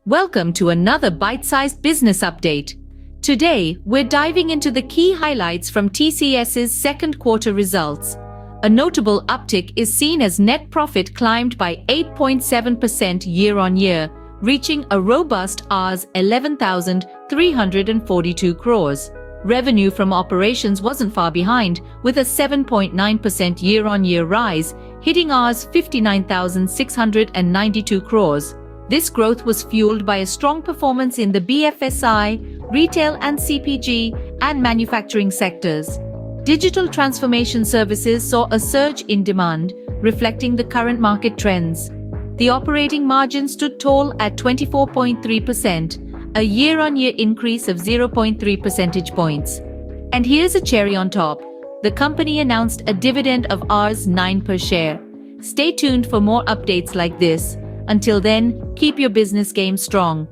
Welcome to another bite-sized business update. Today, we're diving into the key highlights from TCS's second quarter results. A notable uptick is seen as net profit climbed by 8.7% year-on-year, reaching a robust Rs 11,342 crores. Revenue from operations wasn't far behind, with a 7.9% year-on-year rise, hitting Rs 59,692 crores. This growth was fueled by a strong performance in the BFSI, retail and CPG, and manufacturing sectors. Digital transformation services saw a surge in demand, reflecting the current market trends. The operating margin stood tall at 24.3%, a year-on-year increase of 0.3 percentage points. And here's a cherry on top. The company announced a dividend of Rs 9 per share. Stay tuned for more updates like this. Until then, keep your business game strong.